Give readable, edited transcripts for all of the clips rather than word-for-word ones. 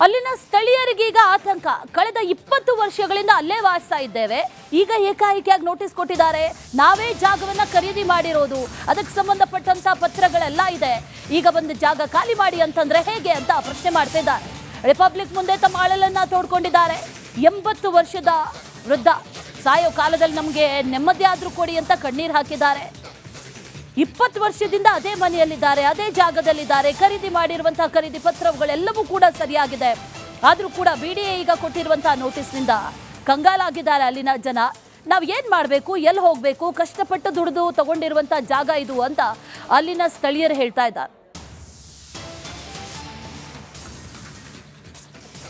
ಅಲ್ಲಿನ ಸ್ಥಳೀಯರಿಗೀಗ ಆತಂಕ. ಕಳೆದ 20 ವರ್ಷಗಳಿಂದ ಅಲ್ಲೇ ವಾಸಿಸ್ತಾ ಇದ್ದೇವೆ. ಈಗ ಏಕಾಏಕಿಯಾಗಿ ನೋಟಿಸ್ ಕೊಟ್ಟಿದ್ದಾರೆ. ನಾವೇ ಜಾಗವನ್ನ ಖರೀದಿ ಮಾಡಿರೋದು, ಅದಕ್ಕೆ ಸಂಬಂಧಪಟ್ಟಂತ ಪತ್ರಗಳೆಲ್ಲ ಇದೆ. ಈಗ ಬಂದು ಜಾಗ ಖಾಲಿ ಮಾಡಿ ಅಂತಂದ್ರೆ ಹೇಗೆ ಅಂತ ಪ್ರಶ್ನೆ ಮಾಡ್ತಿದ್ದಾರೆ. ರಿಪಬ್ಲಿಕ್ ಮುಂದೆ ತಮ್ಮ ಅಳಲನ್ನ ತೋಡ್ಕೊಂಡಿದ್ದಾರೆ. 80 ವರ್ಷದ ವೃದ್ಧ ಸಾಯೋ ಕಾಲದಲ್ಲಿ ನಮಗೆ ನೆಮ್ಮದಿ ಆದ್ರೂ ಕೊಡಿ ಅಂತ ಕಣ್ಣೀರು ಹಾಕಿದ್ದಾರೆ. 20 ವರ್ಷದಿಂದ ಅದೇ ಮನೆಯಲ್ಲಿದ್ದಾರೆ, ಅದೇ ಜಾಗದಲ್ಲಿದ್ದಾರೆ. ಖರೀದಿ ಮಾಡಿರುವಂತಹ ಖರೀದಿ ಪತ್ರಗಳೆಲ್ಲವೂ ಕೂಡ ಸರಿಯಾಗಿದೆ. ಆದರೂ ಕೂಡ ಬಿಡಿಎ ಈಗ ಕೊಟ್ಟಿರುವಂತಹ ನೋಟಿಸ್ನಿಂದ ಕಂಗಾಲಾಗಿದ್ದಾರೆ ಅಲ್ಲಿನ ಜನ. ನಾವು ಏನು ಮಾಡಬೇಕು, ಎಲ್ಲಿ ಹೋಗಬೇಕು, ಕಷ್ಟಪಟ್ಟು ದುಡಿದು ತಗೊಂಡಿರುವಂತಹ ಜಾಗ ಇದು ಅಂತ ಅಲ್ಲಿನ ಸ್ಥಳೀಯರು ಹೇಳ್ತಾ ಇದ್ದಾರೆ.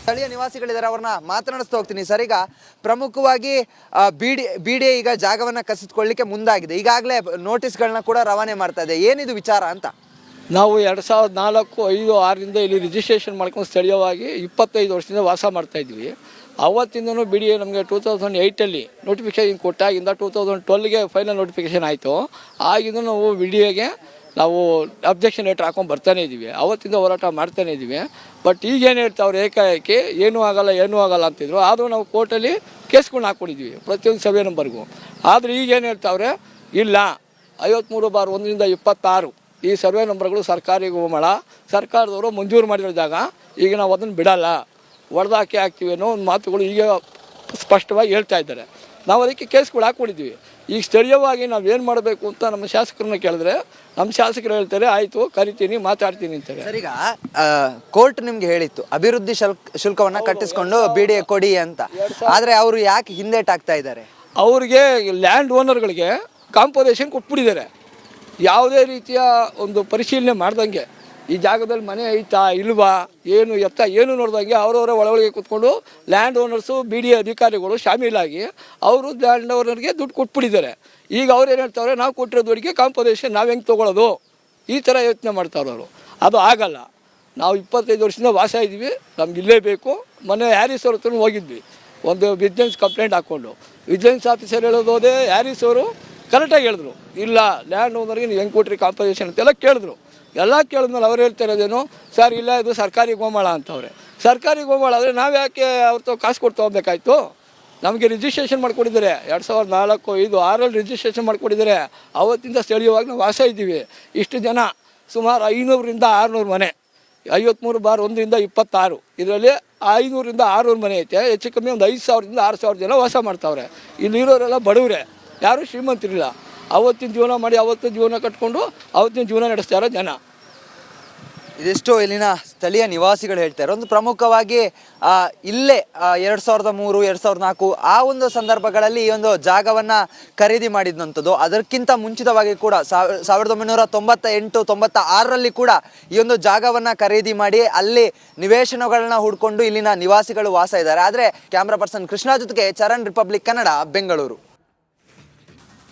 ಸ್ಥಳೀಯ ನಿವಾಸಿಗಳಿದ್ದಾರೆ, ಅವ್ರನ್ನ ಮಾತನಾಡಿಸ್ತಾ ಹೋಗ್ತೀನಿ. ಸರ್, ಈಗ ಪ್ರಮುಖವಾಗಿ ಬಿಡಿಎ ಈಗ ಜಾಗವನ್ನ ಕಸಿದುಕೊಳ್ಳಲಿಕ್ಕೆ ಮುಂದಾಗಿದೆ. ಈಗಾಗಲೇ ನೋಟಿಸ್ಗಳನ್ನ ಕೂಡ ರವಾನೆ ಮಾಡ್ತಾ ಇದೆ. ಏನಿದು ವಿಚಾರ ಅಂತ? ನಾವು 2004, 5, 6ರಿಂದ ಇಲ್ಲಿ ರಿಜಿಸ್ಟ್ರೇಷನ್ ಮಾಡ್ಕೊಂಡು ಸ್ಥಳೀಯವಾಗಿ 25 ವರ್ಷದಿಂದ ವಾಸ ಮಾಡ್ತಾ ಇದ್ವಿ. ಅವತ್ತಿಂದನೂ ಬಿಡಿಎ ನಮಗೆ 2008ಅಲ್ಲಿ ನೋಟಿಫಿಕೇಶನ್ ಕೊಟ್ಟಾಗಿಂದ 2012ಗೆ ಫೈನಲ್ ನೋಟಿಫಿಕೇಶನ್ ಆಯಿತು. ಆಗಿಂದ ನಾವು ಬಿಡಿಎಗೆ ನಾವು ಅಬ್ಜೆಕ್ಷನ್ ಲೆಟ್ರ್ ಹಾಕೊಂಡು ಬರ್ತಾನೆ ಇದ್ದೀವಿ. ಅವತ್ತಿಂದ ಹೋರಾಟ ಮಾಡ್ತಾನೆ ಇದ್ದೀವಿ. ಬಟ್ ಈಗೇನು ಹೇಳ್ತಾವ್ರೆ, ಏಕಾಏಕಿ ಏನೂ ಆಗಲ್ಲ ಅಂತಿದ್ರು. ಆದರೂ ನಾವು ಕೋರ್ಟಲ್ಲಿ ಕೇಸ್ಗಳನ್ನ ಹಾಕ್ಕೊಂಡಿದ್ವಿ ಪ್ರತಿಯೊಂದು ಸರ್ವೆ ನಂಬರ್ಗೂ. ಆದರೆ ಈಗೇನು ಹೇಳ್ತಾವ್ರೆ, ಇಲ್ಲ 53/1ರಿಂದ 26 ಈ ಸರ್ವೆ ನಂಬರ್ಗಳು ಸರ್ಕಾರಿ ಗೋಮಾಳ, ಸರ್ಕಾರದವರು ಮಂಜೂರು ಮಾಡಿರೋ ಜಾಗ, ಈಗ ನಾವು ಅದನ್ನು ಬಿಡಲ್ಲ, ಹೊಡೆದಾಕಿ ಹಾಕ್ತೀವಿ ಅನ್ನೋ ಒಂದು ಮಾತುಗಳು ಈಗ ಸ್ಪಷ್ಟವಾಗಿ ಹೇಳ್ತಾ ಇದ್ದಾರೆ. ನಾವು ಅದಕ್ಕೆ ಕೇಸ್ಗಳು ಹಾಕ್ಕೊಂಡಿದ್ವಿ. ಈಗ ಸ್ಥಳೀಯವಾಗಿ ನಾವೇನು ಮಾಡಬೇಕು ಅಂತ ನಮ್ಮ ಶಾಸಕರನ್ನ ಕೇಳಿದ್ರೆ ನಮ್ಮ ಶಾಸಕರು ಹೇಳ್ತಾರೆ, ಆಯಿತು ಕರಿತೀನಿ, ಮಾತಾಡ್ತೀನಿ ಅಂತಾರೆ. ಸರ್, ಈಗ ಕೋರ್ಟ್ ನಿಮ್ಗೆ ಹೇಳಿತ್ತು ಅಭಿವೃದ್ಧಿ ಶುಲ್ಕವನ್ನ ಕಟ್ಟಿಸ್ಕೊಂಡು ಬಿಡಿಎ ಕೊಡಿ ಅಂತ. ಆದರೆ ಅವರು ಯಾಕೆ ಹಿಂದೇಟಾಗ್ತಾ ಇದ್ದಾರೆ? ಅವ್ರಿಗೆ ಲ್ಯಾಂಡ್ ಓನರ್ಗಳಿಗೆ ಕಾಂಪೋಸೇಷನ್ ಕೊಟ್ಬಿಟ್ಟಿದ್ದಾರೆ. ಯಾವುದೇ ರೀತಿಯ ಒಂದು ಪರಿಶೀಲನೆ ಮಾಡ್ದಂಗೆ, ಈ ಜಾಗದಲ್ಲಿ ಮನೆ ಐತಾ ಇಲ್ವಾ, ಏನು ನೋಡ್ದಂಗೆ ಅವರವರ ಒಳಗೆ ಕೂತ್ಕೊಂಡು ಲ್ಯಾಂಡ್ ಓನರ್ಸು ಬಿಡಿಎ ಅಧಿಕಾರಿಗಳು ಶಾಮೀಲಾಗಿ ಅವರು ಲ್ಯಾಂಡ್ ಓನರ್ಗೆ ದುಡ್ಡು ಕೊಟ್ಬಿಟ್ಟಿದ್ದಾರೆ. ಈಗ ಅವ್ರು ಏನು ಹೇಳ್ತಾವ್ರೆ, ನಾವು ಕೊಟ್ಟಿರೋ ದುಡ್ಡಿಗೆ ಕಾಂಪೋಸೇಷನ್ ನಾವು ಹೆಂಗೆ ತೊಗೊಳ್ಳೋದು, ಈ ಥರ ಯೋಚನೆ ಮಾಡ್ತಾವ್ರು ಅವರು. ಅದು ಆಗಲ್ಲ. ನಾವು 25 ವರ್ಷದಿಂದ ವಾಸ ಇದ್ವಿ, ನಮ್ಗೆ ಇಲ್ಲೇ ಬೇಕು. ಮೊನ್ನೆ ಹ್ಯಾರಿಸ್ ಅವ್ರ ಹತ್ರ ಹೋಗಿದ್ವಿ, ಒಂದು ವಿಜಿಲೆನ್ಸ್ ಕಂಪ್ಲೇಂಟ್ ಹಾಕ್ಕೊಂಡು. ವಿಜಿಲೆನ್ಸ್ ಆಫೀಸರ್ ಹೇಳೋದೇ ಹ್ಯಾರಿಸ್ ಅವರು ಕರೆಕ್ಟಾಗಿ ಹೇಳಿದ್ರು, ಇಲ್ಲ ಲ್ಯಾಂಡ್ ಓನರ್ಗೆ ನೀವು ಹೆಂಗೆ ಕೊಟ್ರಿ ಕಾಂಪೋಸೇಷನ್ ಅಂತೆಲ್ಲ ಕೇಳಿದ್ರು. ಎಲ್ಲ ಕೇಳಿದ್ಮೇಲೆ ಅವ್ರು ಹೇಳ್ತಾ ಇರೋದೇನು, ಸರ್ ಇಲ್ಲ ಇದು ಸರ್ಕಾರಿ ಗೋಮಾಳ ಅಂತವ್ರೆ. ಸರ್ಕಾರಿ ಗೋಮಾಳ ಆದರೆ ನಾವು ಯಾಕೆ ಅವ್ರದ್ದು ಕಾಸು ಕೊಟ್ಟು ತೊಗೊಬೇಕಾಯ್ತು? ನಮಗೆ ರಿಜಿಸ್ಟ್ರೇಷನ್ ಮಾಡ್ಕೊಂಡಿದ್ದಾರೆ 2004, 5, 6ರಲ್ಲಿ ರಿಜಿಸ್ಟ್ರೇಷನ್ ಮಾಡ್ಕೊಂಡಿದ್ದಾರೆ. ಅವತ್ತಿಂದ ಸ್ಥಳೀಯವಾಗಿ ನಾವು ವಾಸ ಇದ್ದೀವಿ. ಇಷ್ಟು ಜನ ಸುಮಾರು 500ರಿಂದ 600 ಮನೆ, 53/1ರಿಂದ 26 ಇದರಲ್ಲಿ 500ರಿಂದ 600 ಮನೆ ಐತೆ. ಹೆಚ್ಚು ಕಮ್ಮಿ ಒಂದು 5,000ರಿಂದ 6,000 ಜನ ವಾಸ ಮಾಡ್ತಾವ್ರೆ. ಇಲ್ಲಿರೋರೆಲ್ಲ ಬಡವರೇ, ಯಾರೂ ಶ್ರೀಮಂತರಿಲ್ಲ. ಅವತ್ತಿನ ಜೀವನ ಮಾಡಿ ಅವತ್ತಿನ ಜೀವನ ಕಟ್ಕೊಂಡು ಅವತ್ತಿನ ಜೀವನ ನಡೆಸ್ತಾ ಇರೋ ಜನ. ಇದೆಷ್ಟು ಇಲ್ಲಿನ ಸ್ಥಳೀಯ ನಿವಾಸಿಗಳು ಹೇಳ್ತಾರೆ. ಒಂದು ಪ್ರಮುಖವಾಗಿ ಇಲ್ಲೇ 2003, 2004 ಆ ಒಂದು ಸಂದರ್ಭಗಳಲ್ಲಿ ಈ ಒಂದು ಜಾಗವನ್ನ ಖರೀದಿ ಮಾಡಿದಂಥದ್ದು. ಅದಕ್ಕಿಂತ ಮುಂಚಿತವಾಗಿ ಕೂಡ 1998, 96ರಲ್ಲಿ ಕೂಡ ಈ ಒಂದು ಜಾಗವನ್ನ ಖರೀದಿ ಮಾಡಿ ಅಲ್ಲಿ ನಿವೇಶನಗಳನ್ನ ಹುಡ್ಕೊಂಡು ಇಲ್ಲಿನ ನಿವಾಸಿಗಳು ವಾಸ ಇದ್ದಾರೆ. ಆದರೆ ಕ್ಯಾಮ್ರಾ ಪರ್ಸನ್ ಕೃಷ್ಣ ಜೊತೆಗೆ ಚರಣ್, ರಿಪಬ್ಲಿಕ್ ಕನ್ನಡ, ಬೆಂಗಳೂರು.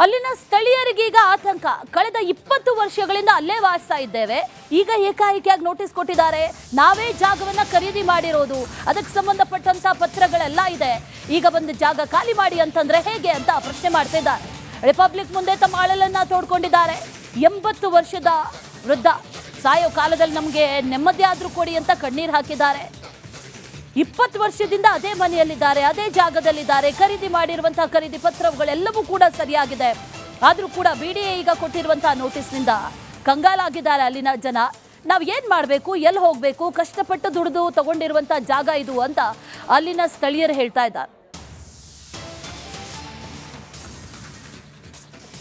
ಅಲ್ಲಿನ ಸ್ಥಳೀಯರಿಗೀಗ ಆತಂಕ. ಕಳೆದ 20 ವರ್ಷಗಳಿಂದ ಅಲ್ಲೇ ವಾಸಿಸ್ತಾ ಇದ್ದೇವೆ. ಈಗ ಏಕಾಏಕಿಯಾಗಿ ನೋಟಿಸ್ ಕೊಟ್ಟಿದ್ದಾರೆ. ನಾವೇ ಜಾಗವನ್ನ ಖರೀದಿ ಮಾಡಿರೋದು, ಅದಕ್ಕೆ ಸಂಬಂಧಪಟ್ಟಂತ ಪತ್ರಗಳೆಲ್ಲ ಇದೆ. ಈಗ ಬಂದು ಜಾಗ ಖಾಲಿ ಮಾಡಿ ಅಂತಂದ್ರೆ ಹೇಗೆ ಅಂತ ಪ್ರಶ್ನೆ ಮಾಡ್ತಿದ್ದಾರೆ. ರಿಪಬ್ಲಿಕ್ ಮುಂದೆ ತಮ್ಮ ಅಳಲನ್ನ ತೋಡ್ಕೊಂಡಿದ್ದಾರೆ. 80 ವರ್ಷದ ವೃದ್ಧ ಸಾಯೋ ಕಾಲದಲ್ಲಿ ನಮಗೆ ನೆಮ್ಮದಿ ಆದ್ರೂ ಕೊಡಿ ಅಂತ ಕಣ್ಣೀರು ಹಾಕಿದ್ದಾರೆ. 20 ವರ್ಷದಿಂದ ಅದೇ ಮನೆಯಲ್ಲಿದ್ದಾರೆ, ಅದೇ ಜಾಗದಲ್ಲಿದ್ದಾರೆ. ಖರೀದಿ ಮಾಡಿರುವಂತಹ ಖರೀದಿ ಪತ್ರಗಳೆಲ್ಲವೂ ಕೂಡ ಸರಿಯಾಗಿದೆ. ಆದರೂ ಕೂಡ ಬಿಡಿಎ ಈಗ ಕೊಟ್ಟಿರುವಂತಹ ನೋಟಿಸ್ನಿಂದ ಕಂಗಾಲಾಗಿದ್ದಾರೆ ಅಲ್ಲಿನ ಜನ. ನಾವು ಏನು ಮಾಡಬೇಕು, ಎಲ್ಲಿ ಹೋಗಬೇಕು, ಕಷ್ಟಪಟ್ಟು ದುಡಿದು ತಗೊಂಡಿರುವಂತಹ ಜಾಗ ಇದು ಅಂತ ಅಲ್ಲಿನ ಸ್ಥಳೀಯರು ಹೇಳ್ತಾ ಇದ್ದಾರೆ.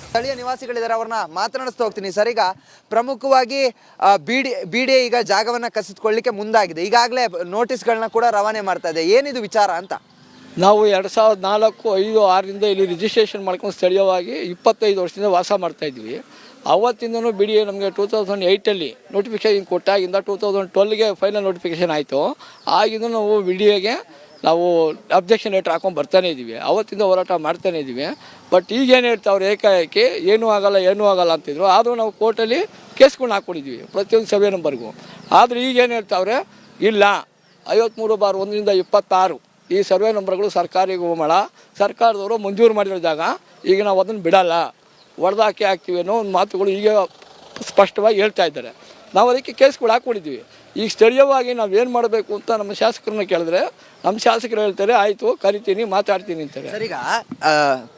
ಸ್ಥಳೀಯ ನಿವಾಸಿಗಳಿದ್ದಾರೆ, ಅವ್ರನ್ನ ಮಾತನಾಡಿಸ್ತಾ ಹೋಗ್ತೀನಿ. ಸರ್, ಈಗ ಪ್ರಮುಖವಾಗಿ ಬಿಡಿಎ ಈಗ ಜಾಗವನ್ನ ಕಸಿದುಕೊಳ್ಳಲಿಕ್ಕೆ ಮುಂದಾಗಿದೆ. ಈಗಾಗಲೇ ನೋಟಿಸ್ಗಳನ್ನ ಕೂಡ ರವಾನೆ ಮಾಡ್ತಾ ಇದೆ. ಏನಿದು ವಿಚಾರ ಅಂತ? ನಾವು 2004, 5, 6ರಿಂದ ಇಲ್ಲಿ ರಿಜಿಸ್ಟ್ರೇಷನ್ ಮಾಡ್ಕೊಂಡು ಸ್ಥಳೀಯವಾಗಿ 25 ವರ್ಷದಿಂದ ವಾಸ ಮಾಡ್ತಾ ಇದ್ವಿ. ಅವತ್ತಿಂದನೂ ಬಿಡಿಎ ನಮಗೆ 2008ಅಲ್ಲಿ ನೋಟಿಫಿಕೇಶನ್ ಕೊಟ್ಟಾಗಿಂದ 2012ಗೆ ಫೈನಲ್ ನೋಟಿಫಿಕೇಶನ್ ಆಯಿತು. ಆಗಿಂದ ನಾವು ಬಿಡಿಎಗೆ ನಾವು ಅಬ್ಜೆಕ್ಷನ್ ಲೆಟ್ರ್ ಹಾಕೊಂಡು ಬರ್ತಾನೆ ಇದ್ದೀವಿ. ಅವತ್ತಿಂದ ಹೋರಾಟ ಮಾಡ್ತಾನೆ ಇದ್ದೀವಿ. ಬಟ್ ಈಗೇನು ಹೇಳ್ತಾವ್ರೆ, ಏಕಾಏಕಿ ಏನೂ ಆಗಲ್ಲ ಅಂತಿದ್ರು. ಆದರೂ ನಾವು ಕೋರ್ಟಲ್ಲಿ ಕೇಸ್ಗಳನ್ನ ಹಾಕ್ಕೊಂಡಿದ್ವಿ ಪ್ರತಿಯೊಂದು ಸರ್ವೆ ನಂಬರ್ಗೂ. ಆದರೆ ಈಗೇನು ಹೇಳ್ತಾವ್ರೆ, ಇಲ್ಲ 53/1ರಿಂದ 26 ಈ ಸರ್ವೆ ನಂಬರ್ಗಳು ಸರ್ಕಾರಿ ಗೋಮಾಳ, ಸರ್ಕಾರದವರು ಮಂಜೂರು ಮಾಡಿರೋ ಜಾಗ, ಈಗ ನಾವು ಅದನ್ನು ಬಿಡಲ್ಲ, ಹೊಡೆದಾಕಿ ಹಾಕ್ತೀವಿ ಅನ್ನೋ ಒಂದು ಮಾತುಗಳು ಈಗ ಸ್ಪಷ್ಟವಾಗಿ ಹೇಳ್ತಾ ಇದ್ದಾರೆ. ನಾವು ಅದಕ್ಕೆ ಕೇಸ್ಗಳು ಹಾಕ್ಕೊಂಡಿದ್ವಿ. ಈಗ ಸ್ಥಳೀಯವಾಗಿ ನಾವೇನು ಮಾಡಬೇಕು ಅಂತ ನಮ್ಮ ಶಾಸಕರನ್ನ ಕೇಳಿದ್ರೆ ನಮ್ಮ ಶಾಸಕರು ಹೇಳ್ತಾರೆ ಆಯಿತು ಕರಿತೀನಿ ಮಾತಾಡ್ತೀನಿ ಅಂತಾರೆ. ಸರ್, ಈಗ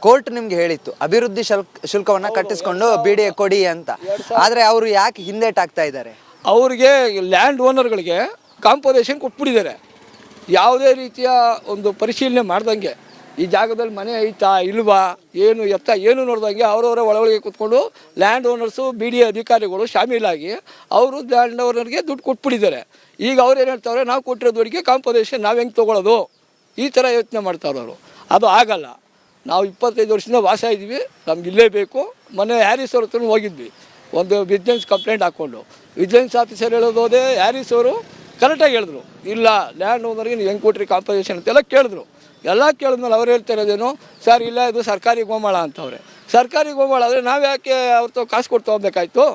ಕೋರ್ಟ್ ನಿಮ್ಗೆ ಹೇಳಿತ್ತು ಅಭಿವೃದ್ಧಿ ಶುಲ್ಕವನ್ನ ಕಟ್ಟಿಸ್ಕೊಂಡು BDA ಕೊಡಿ ಅಂತ, ಆದ್ರೆ ಅವರು ಯಾಕೆ ಹಿಂದೇಟಾಗ್ತಾ ಇದ್ದಾರೆ? ಅವ್ರಿಗೆ ಲ್ಯಾಂಡ್ ಓನರ್ಗಳಿಗೆ ಕಾಂಪೋಸೇಷನ್ ಕೊಟ್ಬಿಟ್ಟಿದ್ದಾರೆ. ಯಾವುದೇ ರೀತಿಯ ಒಂದು ಪರಿಶೀಲನೆ ಮಾಡ್ದಂಗೆ ಈ ಜಾಗದಲ್ಲಿ ಮನೆ ಐತಾ ಇಲ್ವಾ ಏನು ನೋಡ್ದಂಗೆ ಅವರವರ ಒಳಗೆ ಕೂತ್ಕೊಂಡು ಲ್ಯಾಂಡ್ ಓನರ್ಸು BDA ಅಧಿಕಾರಿಗಳು ಶಾಮೀಲಾಗಿ ಅವರು ಲ್ಯಾಂಡ್ ಓನರ್ಗೆ ದುಡ್ಡು ಕೊಟ್ಬಿಟ್ಟಿದ್ದಾರೆ. ಈಗ ಅವ್ರು ಏನು ಹೇಳ್ತಾವ್ರೆ, ನಾವು ಕೊಟ್ಟಿರೋ ದುಡ್ಡಿಗೆ ಕಾಂಪೋಸೇಷನ್ ನಾವು ಹೆಂಗೆ ತೊಗೊಳ್ಳೋದು, ಈ ಥರ ಯೋಚನೆ ಮಾಡ್ತಾವ್ರು ಅವರು. ಅದು ಆಗಲ್ಲ. ನಾವು 25 ವರ್ಷದಿಂದ ವಾಸ ಇದ್ವಿ, ನಮ್ಗೆ ಇಲ್ಲೇ ಬೇಕು. ಮೊನ್ನೆ ಹ್ಯಾರಿಸ್ ಅವ್ರ ಹತ್ರ ಹೋಗಿದ್ವಿ, ಒಂದು ವಿಜಿಲೆನ್ಸ್ ಕಂಪ್ಲೇಂಟ್ ಹಾಕ್ಕೊಂಡು. ವಿಜಿಲೆನ್ಸ್ ಆಫೀಸರ್ ಹೇಳೋದೇ ಹ್ಯಾರಿಸ್ ಅವರು ಕರೆಕ್ಟಾಗಿ ಹೇಳಿದ್ರು, ಇಲ್ಲ ಲ್ಯಾಂಡ್ ಓನರ್ಗೆ ನೀವು ಹೆಂಗೆ ಕೊಟ್ರಿ ಕಾಂಪೋಸೇಷನ್ ಅಂತೆಲ್ಲ ಕೇಳಿದ್ರು. ಎಲ್ಲ ಕೇಳಿದ್ಮೇಲೆ ಅವ್ರು ಹೇಳ್ತಾ ಇರೋದೇನು, ಸರ್ ಇಲ್ಲ ಇದು ಸರ್ಕಾರಿ ಗೋಮಾಳ ಅಂತವ್ರೆ. ಸರ್ಕಾರಿ ಗೋಮಾಳ ಆದರೆ ನಾವು ಯಾಕೆ ಅವ್ರದ್ದು ಕಾಸು ಕೊಟ್ಟು ತೊಗೊಬೇಕಾಯ್ತು?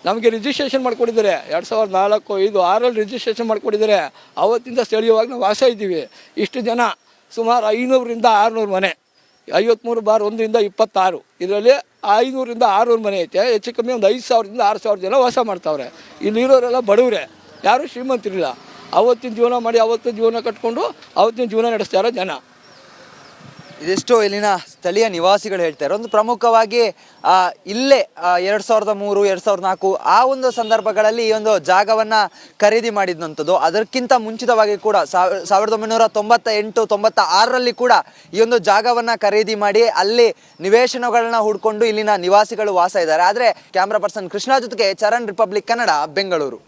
ನಮಗೆ ರಿಜಿಸ್ಟ್ರೇಷನ್ ಮಾಡಿಕೊಟ್ಟಿದ್ದಾರೆ 2004, 5, 6 ರಿಜಿಸ್ಟ್ರೇಷನ್ ಮಾಡಿಕೊಟ್ಟಿದ್ದಾರೆ. ಅವತ್ತಿಂದ ಸ್ಥಳೀಯವಾಗಿ ನಾವು ವಾಸ ಇದ್ದೀವಿ. ಇಷ್ಟು ಜನ ಸುಮಾರು 500ರಿಂದ 600 ಮನೆ, 53/1 26, ಇದರಲ್ಲಿ 500ರಿಂದ 600 ಮನೆ ಐತೆ. ಹೆಚ್ಚು ಕಮ್ಮಿ ಒಂದು 5,000ರಿಂದ 6,000 ಜನ ವಾಸ ಮಾಡ್ತಾವ್ರೆ. ಇಲ್ಲಿರೋರೆಲ್ಲ ಬಡವರೇ, ಯಾರೂ ಶ್ರೀಮಂತರಿಲ್ಲ. ಅವತ್ತಿನ ಜೀವನ ಮಾಡಿ ಅವತ್ತು ಜೀವನ ಕಟ್ಕೊಂಡು ಅವತ್ತಿನ ಜೀವನ ನಡೆಸ್ತಾ ಇರೋ ಜನ. ಇದೆಷ್ಟೋ ಇಲ್ಲಿನ ಸ್ಥಳೀಯ ನಿವಾಸಿಗಳು ಹೇಳ್ತಾರೆ. ಒಂದು ಪ್ರಮುಖವಾಗಿ ಇಲ್ಲೇ 2003, 2004 ಆ ಒಂದು ಸಂದರ್ಭಗಳಲ್ಲಿ ಈ ಒಂದು ಜಾಗವನ್ನ ಖರೀದಿ ಮಾಡಿದಂಥದ್ದು. ಅದಕ್ಕಿಂತ ಮುಂಚಿತವಾಗಿ ಕೂಡ 1998, 96ರಲ್ಲಿ ಕೂಡ ಈ ಒಂದು ಜಾಗವನ್ನ ಖರೀದಿ ಮಾಡಿ ಅಲ್ಲಿ ನಿವೇಶನಗಳನ್ನ ಹುಡ್ಕೊಂಡು ಇಲ್ಲಿನ ನಿವಾಸಿಗಳು ವಾಸ ಇದ್ದಾರೆ. ಆದರೆ ಕ್ಯಾಮ್ರಾ ಪರ್ಸನ್ ಕೃಷ್ಣ ಜೊತೆಗೆ ಚರಣ್, ರಿಪಬ್ಲಿಕ್ ಕನ್ನಡ, ಬೆಂಗಳೂರು.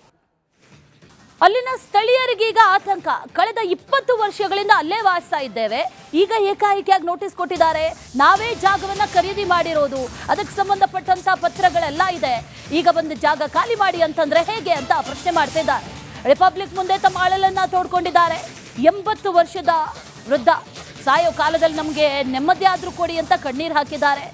ಅಲ್ಲಿನ ಸ್ಥಳೀಯರಿಗೀಗ ಆತಂಕ. ಕಳೆದ 20 ವರ್ಷಗಳಿಂದ ಅಲ್ಲೇ ವಾಸ ಇದ್ದೇವೆ, ಈಗ ಏಕಾಏಕಿಯಾಗಿ ನೋಟಿಸ್ ಕೊಟ್ಟಿದ್ದಾರೆ. ನಾವೇ ಜಾಗವನ್ನ ಖರೀದಿ ಮಾಡಿರೋದು, ಅದಕ್ಕೆ ಸಂಬಂಧಪಟ್ಟಂತ ಪತ್ರಗಳೆಲ್ಲ ಇದೆ, ಈಗ ಬಂದು ಜಾಗ ಖಾಲಿ ಮಾಡಿ ಅಂತಂದ್ರೆ ಹೇಗೆ ಅಂತ ಪ್ರಶ್ನೆ ಮಾಡ್ತಿದ್ದಾರೆ. ರಿಪಬ್ಲಿಕ್ ಮುಂದೆ ತಮ್ಮ ಅಳಲನ್ನ ತೋಡ್ಕೊಂಡಿದ್ದಾರೆ. 80 ವರ್ಷದ ವೃದ್ಧ ಸಾಯೋ ಕಾಲದಲ್ಲಿ ನಮಗೆ ನೆಮ್ಮದಿ ಆದ್ರೂ ಕೊಡಿ ಅಂತ ಕಣ್ಣೀರು ಹಾಕಿದ್ದಾರೆ.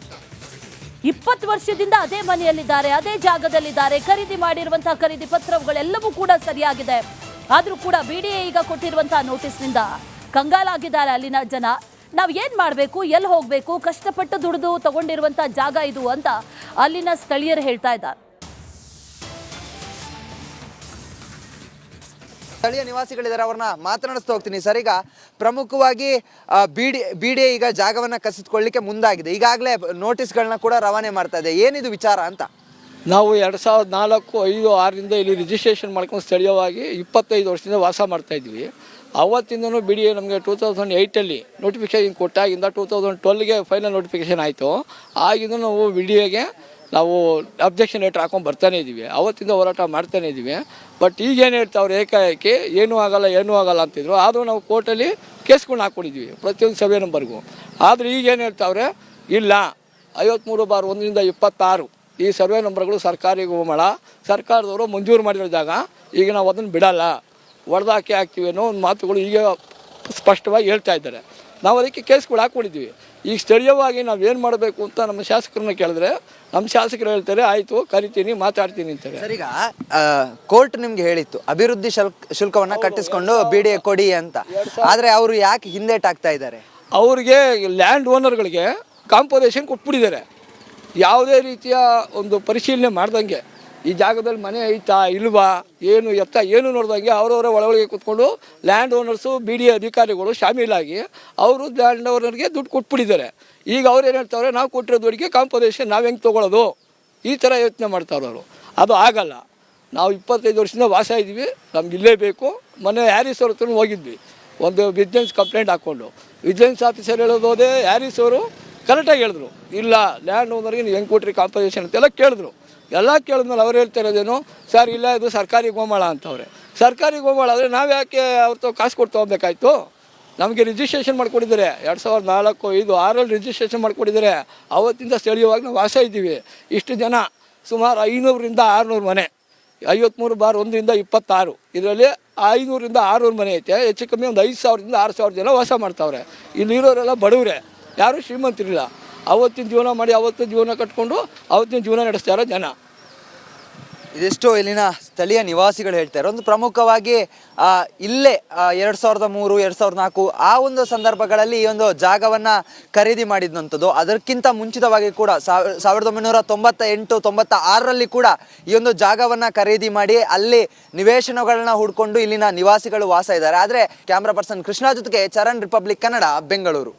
20 ವರ್ಷದಿಂದ ಅದೇ ಮನೆಯಲ್ಲಿದ್ದಾರೆ, ಅದೇ ಜಾಗದಲ್ಲಿದ್ದಾರೆ. ಖರೀದಿ ಮಾಡಿರುವಂತಹ ಖರೀದಿ ಪತ್ರಗಳೆಲ್ಲವೂ ಕೂಡ ಸರಿಯಾಗಿದೆ. ಆದರೂ ಕೂಡ BDA ಈಗ ಕೊಟ್ಟಿರುವಂತಹ ನೋಟಿಸ್ನಿಂದ ಕಂಗಾಲಾಗಿದ್ದಾರೆ ಅಲ್ಲಿನ ಜನ. ನಾವು ಏನು ಮಾಡಬೇಕು, ಎಲ್ಲಿ ಹೋಗಬೇಕು, ಕಷ್ಟಪಟ್ಟು ದುಡಿದು ತಗೊಂಡಿರುವಂತಹ ಜಾಗ ಇದು ಅಂತ ಅಲ್ಲಿನ ಸ್ಥಳೀಯರು ಹೇಳ್ತಾ ಇದ್ದಾರೆ. ಸ್ಥಳೀಯ ನಿವಾಸಿಗಳಿದ್ದಾರೆ, ಅವ್ರನ್ನ ಮಾತನಾಡಿಸ್ತಾ ಹೋಗ್ತೀನಿ. ಸರ್, ಈಗ ಪ್ರಮುಖವಾಗಿ BDA ಈಗ ಜಾಗವನ್ನ ಕಸಿದುಕೊಳ್ಳಿಕ್ಕೆ ಮುಂದಾಗಿದೆ. ಈಗಾಗಲೇ ನೋಟಿಸ್ಗಳನ್ನ ಕೂಡ ರವಾನೆ ಮಾಡ್ತಾ ಇದೆ. ಏನಿದು ವಿಚಾರ ಅಂತ? ನಾವು 2004, 5, 6ರಿಂದ ಇಲ್ಲಿ ರಿಜಿಸ್ಟ್ರೇಷನ್ ಮಾಡ್ಕೊಂಡು ಸ್ಥಳೀಯವಾಗಿ 25 ವರ್ಷದಿಂದ ವಾಸ ಮಾಡ್ತಾಯಿದ್ವಿ. ಅವತ್ತಿಂದನೂ BDA ನಮಗೆ 2008ಅಲ್ಲಿ ನೋಟಿಫಿಕೇಷನ್ ಕೊಟ್ಟಾಗಿಂದ 2012ಗೆ ಫೈನಲ್ ನೋಟಿಫಿಕೇಷನ್ ಆಯಿತು. ಆಗಿಂದ ನಾವು BDAಗೆ ನಾವು ಅಬ್ಜೆಕ್ಷನ್ ಲೆಟ್ರ್ ಹಾಕೊಂಡು ಬರ್ತಾನೆ ಇದ್ದೀವಿ. ಅವತ್ತಿಂದ ಹೋರಾಟ ಮಾಡ್ತಾನೆ ಇದ್ದೀವಿ. ಬಟ್ ಈಗೇನು ಹೇಳ್ತಾವ್ರು, ಏಕಾಏಕಿ ಏನೂ ಆಗಲ್ಲ ಅಂತಿದ್ರು. ಆದರೂ ನಾವು ಕೋರ್ಟಲ್ಲಿ ಕೇಸ್ಗಳನ್ನ ಹಾಕ್ಕೊಂಡಿದ್ವಿ ಪ್ರತಿಯೊಂದು ಸರ್ವೆ ನಂಬರ್ಗೂ. ಆದರೆ ಈಗೇನು ಹೇಳ್ತಾವ್ರೆ, ಇಲ್ಲ 53/1 26 ಈ ಸರ್ವೆ ನಂಬರ್ಗಳು ಸರ್ಕಾರಿ ಗೋಮಾಳ, ಸರ್ಕಾರದವರು ಮಂಜೂರು ಮಾಡಿರೋ ಜಾಗ, ಈಗ ನಾವು ಅದನ್ನು ಬಿಡಲ್ಲ, ಹೊಡೆದಾಕಿ ಹಾಕ್ತೀವಿ ಅನ್ನೋ ಒಂದು ಮಾತುಗಳು ಈಗ ಸ್ಪಷ್ಟವಾಗಿ ಹೇಳ್ತಾ ಇದ್ದಾರೆ. ನಾವು ಅದಕ್ಕೆ ಕೇಸ್ಗಳು ಹಾಕ್ಕೊಂಡಿದ್ವಿ. ಈಗ ಸ್ಥಳೀಯವಾಗಿ ನಾವೇನು ಮಾಡಬೇಕು ಅಂತ ನಮ್ಮ ಶಾಸಕರನ್ನ ಕೇಳಿದ್ರೆ ನಮ್ಮ ಶಾಸಕರು ಹೇಳ್ತಾರೆ ಆಯಿತು ಕರಿತೀನಿ ಮಾತಾಡ್ತೀನಿ ಅಂತಾರೆ. ಸರ್, ಈಗ ಕೋರ್ಟ್ ನಿಮ್ಗೆ ಹೇಳಿತ್ತು ಅಭಿವೃದ್ಧಿ ಶುಲ್ಕವನ್ನ ಕಟ್ಟಿಸ್ಕೊಂಡು BDA ಕೊಡಿ ಅಂತ, ಆದ್ರೆ ಅವರು ಯಾಕೆ ಹಿಂದೇಟಾಗ್ತಾ ಇದ್ದಾರೆ? ಅವ್ರಿಗೆ ಲ್ಯಾಂಡ್ ಓನರ್ಗಳಿಗೆ ಕಾಂಪೋಸೇಷನ್ ಕೊಟ್ಬಿಟ್ಟಿದ್ದಾರೆ. ಯಾವುದೇ ರೀತಿಯ ಒಂದು ಪರಿಶೀಲನೆ ಮಾಡ್ದಂಗೆ ಈ ಜಾಗದಲ್ಲಿ ಮನೆ ಐತಾ ಇಲ್ವಾ ಏನು ನೋಡ್ದಂಗೆ ಅವರವರ ಒಳಗೆ ಕೂತ್ಕೊಂಡು ಲ್ಯಾಂಡ್ ಓನರ್ಸು BDA ಅಧಿಕಾರಿಗಳು ಶಾಮೀಲಾಗಿ ಅವರು ಲ್ಯಾಂಡ್ ಓನರ್ಗೆ ದುಡ್ಡು ಕೊಟ್ಬಿಟ್ಟಿದ್ದಾರೆ. ಈಗ ಅವ್ರು ಏನು ಹೇಳ್ತಾವ್ರೆ, ನಾವು ಕೊಟ್ಟಿರೋ ದುಡ್ಡಿಗೆ ಕಾಂಪೋಸೇಷನ್ ನಾವು ಹೆಂಗೆ ತೊಗೊಳ್ಳೋದು, ಈ ಥರ ಯೋಚನೆ ಮಾಡ್ತಾವ್ರು ಅವರು. ಅದು ಆಗಲ್ಲ. ನಾವು 25 ವರ್ಷದಿಂದ ವಾಸ ಇದ್ವಿ, ನಮ್ಗೆ ಇಲ್ಲೇ ಬೇಕು. ಮೊನ್ನೆ ಹ್ಯಾರಿಸ್ ಅವ್ರ ಹತ್ರ ಹೋಗಿದ್ವಿ, ಒಂದು ವಿಜಿಲೆನ್ಸ್ ಕಂಪ್ಲೇಂಟ್ ಹಾಕ್ಕೊಂಡು. ವಿಜಿಲೆನ್ಸ್ ಆಫೀಸರ್ ಹೇಳೋದೇ ಹ್ಯಾರಿಸ್ ಅವರು ಕರೆಕ್ಟಾಗಿ ಹೇಳಿದ್ರು, ಇಲ್ಲ ಲ್ಯಾಂಡ್ ಓನರ್ಗೆ ನೀವು ಹೆಂಗೆ ಕೊಟ್ರಿ ಕಾಂಪೋಸೇಷನ್ ಅಂತೆಲ್ಲ ಕೇಳಿದ್ರು. ಎಲ್ಲ ಕೇಳಿದ್ಮೇಲೆ ಅವ್ರು ಹೇಳ್ತಾ ಇರೋದೇನು, ಸರ್ ಇಲ್ಲ ಇದು ಸರ್ಕಾರಿ ಗೋಮಾಳ ಅಂತವ್ರೆ. ಸರ್ಕಾರಿ ಗೋಮಾಳ ಆದರೆ ನಾವು ಯಾಕೆ ಅವ್ರದ್ದು ಕಾಸು ಕೊಟ್ಟು ತೊಗೊಬೇಕಾಯ್ತು? ನಮಗೆ ರಿಜಿಸ್ಟ್ರೇಷನ್ ಮಾಡಿಕೊಟ್ಟಿದ್ದಾರೆ 2004, 5, 6 ರಿಜಿಸ್ಟ್ರೇಷನ್ ಮಾಡಿಕೊಟ್ಟಿದ್ದಾರೆ. ಅವತ್ತಿಂದ ಸ್ಥಳೀಯವಾಗಿ ನಾವು ವಾಸ ಇದ್ದೀವಿ. ಇಷ್ಟು ಜನ ಸುಮಾರು 500ರಿಂದ 600 ಮನೆ, 53/1 26, ಇದರಲ್ಲಿ 500ರಿಂದ 600 ಮನೆ ಐತೆ. ಹೆಚ್ಚು ಕಮ್ಮಿ ಒಂದು 5,000ರಿಂದ 6,000 ಜನ ವಾಸ ಮಾಡ್ತಾವ್ರೆ. ಇಲ್ಲಿರೋರೆಲ್ಲ ಬಡವರೇ, ಯಾರೂ ಶ್ರೀಮಂತರಿಲ್ಲ. ಅವತ್ತಿನ ಜೀವನ ಮಾಡಿ ಅವತ್ತು ಜೀವನ ಕಟ್ಕೊಂಡು ಅವತ್ತಿನ ಜೀವನ ನಡೆಸ್ತಾ ಇರೋ ಜನ. ಇದೆಷ್ಟೋ ಇಲ್ಲಿನ ಸ್ಥಳೀಯ ನಿವಾಸಿಗಳು ಹೇಳ್ತಾರೆ. ಒಂದು ಪ್ರಮುಖವಾಗಿ ಇಲ್ಲೇ 2003 2004 ಆ ಒಂದು ಸಂದರ್ಭಗಳಲ್ಲಿ ಈ ಒಂದು ಜಾಗವನ್ನ ಖರೀದಿ ಮಾಡಿದಂಥದ್ದು. ಅದಕ್ಕಿಂತ ಮುಂಚಿತವಾಗಿ ಕೂಡ 1998 96ರಲ್ಲಿ ಕೂಡ ಈ ಒಂದು ಜಾಗವನ್ನ ಖರೀದಿ ಮಾಡಿ ಅಲ್ಲಿ ನಿವೇಶನಗಳನ್ನ ಹುಡ್ಕೊಂಡು ಇಲ್ಲಿನ ನಿವಾಸಿಗಳು ವಾಸ ಇದ್ದಾರೆ. ಆದ್ರೆ ಕ್ಯಾಮ್ರಾ ಪರ್ಸನ್ ಕೃಷ್ಣ ಜೊತೆಗೆ ಚರಣ್, ರಿಪಬ್ಲಿಕ್ ಕನ್ನಡ, ಬೆಂಗಳೂರು.